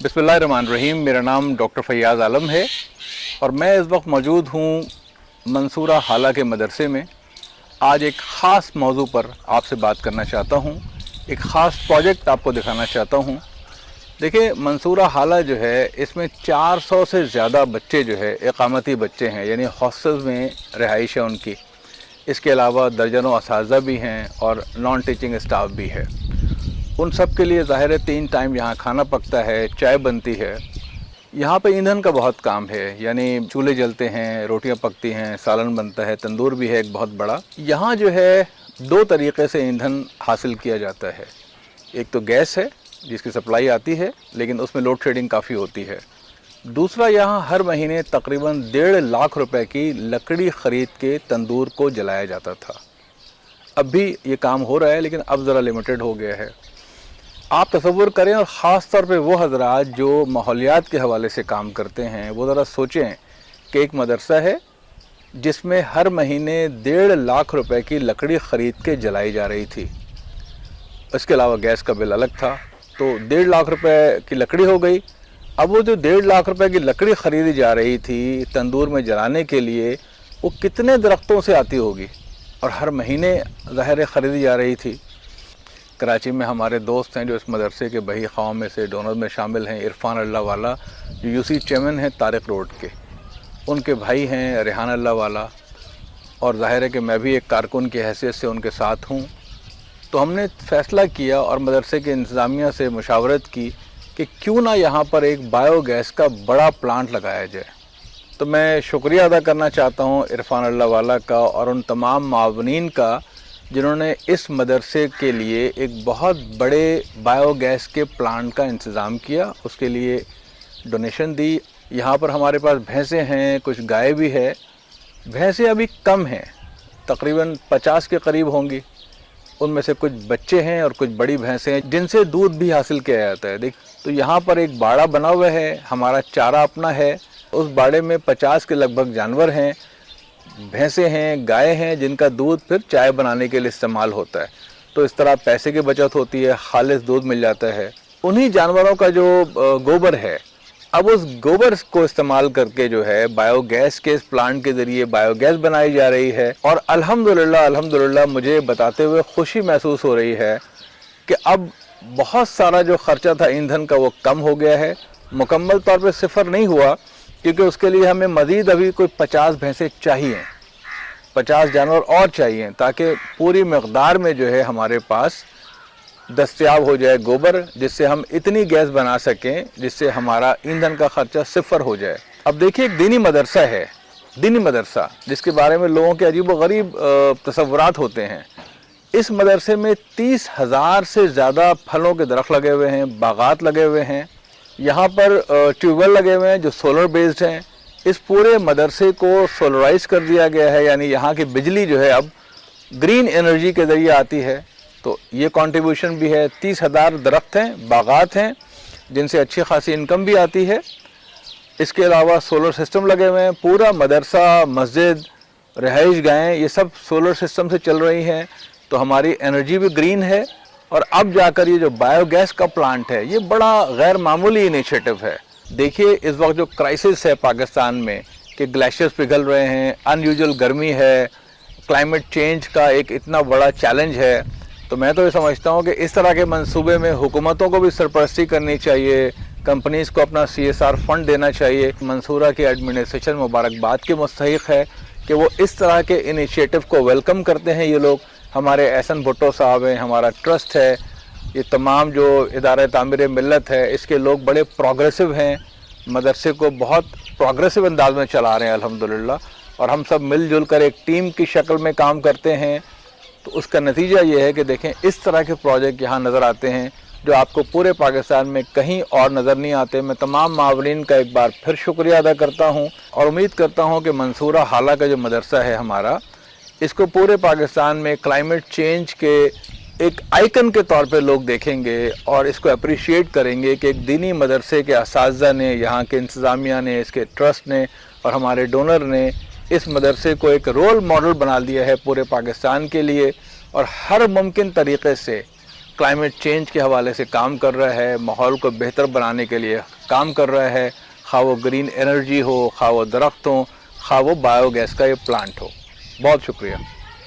बिस्मिल्लाहिर्रहमानिर्रहीम। मेरा नाम डॉक्टर फैयाज़ आलम है और मैं इस वक्त मौजूद हूँ मंसूरा हाला के मदरसे में। आज एक ख़ास मौजू पर आपसे बात करना चाहता हूँ, एक ख़ास प्रोजेक्ट आपको दिखाना चाहता हूँ। देखिए, मंसूरा हाला जो है इसमें 400 से ज़्यादा बच्चे जो है इक़ामती बच्चे हैं, यानी हॉस्टल्स में रिहाइश है उनकी। इसके अलावा दर्जनों असातिज़ा भी हैं और नॉन टीचिंग स्टाफ भी है। उन सब के लिए ज़ाहिर है 3 टाइम यहाँ खाना पकता है, चाय बनती है। यहाँ पे ईंधन का बहुत काम है, यानी चूल्हे जलते हैं, रोटियाँ पकती हैं, सालन बनता है, तंदूर भी है एक बहुत बड़ा। यहाँ जो है 2 तरीक़े से ईंधन हासिल किया जाता है। एक तो गैस है जिसकी सप्लाई आती है, लेकिन उसमें लोड शेडिंग काफ़ी होती है। दूसरा, यहाँ हर महीने तकरीबन 1.5 लाख रुपए की लकड़ी ख़रीद के तंदूर को जलाया जाता था। अब भी ये काम हो रहा है, लेकिन अब ज़रा लिमिटेड हो गया है। आप तसव्वुर करें, और ख़ास तौर पे वो हज़रात जो माहौलियात के हवाले से काम करते हैं, वो ज़रा सोचें कि एक मदरसा है जिसमें हर महीने 1.5 लाख रुपए की लकड़ी ख़रीद के जलाई जा रही थी। इसके अलावा गैस का बिल अलग था, तो 1.5 लाख रुपए की लकड़ी हो गई। अब वो जो 1.5 लाख रुपए की लकड़ी ख़रीदी जा रही थी तंदूर में जलाने के लिए, वो कितने दरख्तों से आती होगी, और हर महीने ज़ाहिर ख़रीदी जा रही थी। कराची में हमारे दोस्त हैं जो इस मदरसे के बही ख़वाम में से डोनर में शामिल हैं। इरफान अल्लाह वाला जो यूसी चेयरमैन हैं तारिक रोड के, उनके भाई हैं रेहान अल्लाह वाला, और ज़ाहिर है कि मैं भी एक कारकुन की हैसियत से उनके साथ हूँ। तो हमने फ़ैसला किया और मदरसे के इंतज़ामिया से मुशावरत की कि क्यों ना यहाँ पर एक बायोगैस का बड़ा प्लांट लगाया जाए। तो मैं शुक्रिया अदा करना चाहता हूँ इरफान अल्लाह वाला का और उन तमाम मावनीन का जिन्होंने इस मदरसे के लिए एक बहुत बड़े बायोगैस के प्लांट का इंतज़ाम किया, उसके लिए डोनेशन दी। यहाँ पर हमारे पास भैंसें हैं, कुछ गाय भी है। भैंसें अभी कम हैं, तकरीबन 50 के करीब होंगी। उनमें से कुछ बच्चे हैं और कुछ बड़ी भैंसें हैं जिनसे दूध भी हासिल किया जाता है। देख, तो यहाँ पर एक बाड़ा बना हुआ है, हमारा चारा अपना है। उस बाड़े में 50 के लगभग जानवर हैं, भैंसें हैं, गाय हैं, जिनका दूध फिर चाय बनाने के लिए इस्तेमाल होता है। तो इस तरह पैसे की बचत होती है, खालिस दूध मिल जाता है। उन्हीं जानवरों का जो गोबर है, अब उस गोबर को इस्तेमाल करके जो है बायोगैस के इस प्लांट के ज़रिए बायोगैस बनाई जा रही है। और अल्हम्दुलिल्लाह मुझे बताते हुए खुशी महसूस हो रही है कि अब बहुत सारा जो ख़र्चा था ईंधन का वो कम हो गया है। मुकम्मल तौर पर सिफर नहीं हुआ, क्योंकि उसके लिए हमें मज़ीद अभी कोई 50 भैंसें चाहिए, 50 जानवर और चाहिए, ताकि पूरी मकदार में जो है हमारे पास दस्तयाब हो जाए गोबर, जिससे हम इतनी गैस बना सकें जिससे हमारा ईंधन का ख़र्चा सिफर हो जाए। अब देखिए, एक दीनी मदरसा है, दीनी मदरसा, जिसके बारे में लोगों के अजीब व गरीब तसव्वुरात होते हैं। इस मदरसे में 30,000 से ज़्यादा फलों के दरख्त लगे हुए हैं, बागात लगे हुए हैं। यहाँ पर ट्यूबवेल लगे हुए हैं जो सोलर बेस्ड हैं। इस पूरे मदरसे को सोलराइज कर दिया गया है, यानी यहाँ की बिजली जो है अब ग्रीन एनर्जी के ज़रिए आती है। तो ये कंट्रीब्यूशन भी है। 30,000 दरख्त हैं, बागात हैं, जिनसे अच्छी खासी इनकम भी आती है। इसके अलावा सोलर सिस्टम लगे हुए हैं। पूरा मदरसा, मस्जिद, रिहाइश गाहें, ये सब सोलर सिस्टम से चल रही हैं। तो हमारी एनर्जी भी ग्रीन है। और अब जाकर ये जो बायोगैस का प्लांट है, ये बड़ा गैर मामूली इनिशिएटिव है। देखिए, इस वक्त जो क्राइसिस है पाकिस्तान में कि ग्लेशियर्स पिघल रहे हैं, अनयूजुअल गर्मी है, क्लाइमेट चेंज का एक इतना बड़ा चैलेंज है। तो मैं तो ये समझता हूँ कि इस तरह के मंसूबे में हुकूमतों को भी सरपरस्ती करनी चाहिए, कंपनीज़ को अपना CSR फंड देना चाहिए। मंसूरा की एडमिनिस्ट्रेशन मुबारकबाद के मुस्तहिक है कि वो इस तरह के इनिशिएटिव को वेलकम करते हैं। ये लोग, हमारे एहसन भुट्टो साहब हैं, हमारा ट्रस्ट है, ये तमाम जो इदारे तामीर मिल्लत है, इसके लोग बड़े प्रोग्रेसिव हैं, मदरसे को बहुत प्रोग्रेसिव अंदाज में चला रहे हैं अल्हम्दुलिल्लाह। और हम सब मिलजुल कर एक टीम की शक्ल में काम करते हैं। तो उसका नतीजा ये है कि देखें, इस तरह के प्रोजेक्ट यहाँ नज़र आते हैं जो आपको पूरे पाकिस्तान में कहीं और नज़र नहीं आते। मैं तमाम मावरीन का एक बार फिर शुक्रिया अदा करता हूँ और उम्मीद करता हूँ कि मंसूरा हाला का जो मदरसा है हमारा, इसको पूरे पाकिस्तान में क्लाइमेट चेंज के एक आइकन के तौर पे लोग देखेंगे और इसको अप्रिशिएट करेंगे कि एक दीनी मदरसे के असातिज़ा ने, यहाँ के इंतज़ामिया ने, इसके ट्रस्ट ने और हमारे डोनर ने इस मदरसे को एक रोल मॉडल बना दिया है पूरे पाकिस्तान के लिए। और हर मुमकिन तरीक़े से क्लाइमेट चेंज के हवाले से काम कर रहा है, माहौल को बेहतर बनाने के लिए काम कर रहा है, खा वो ग्रीन एनर्जी हो, खा वो दरख्त हो, खा वो बायोगैस का ये प्लांट हो। बहुत शुक्रिया।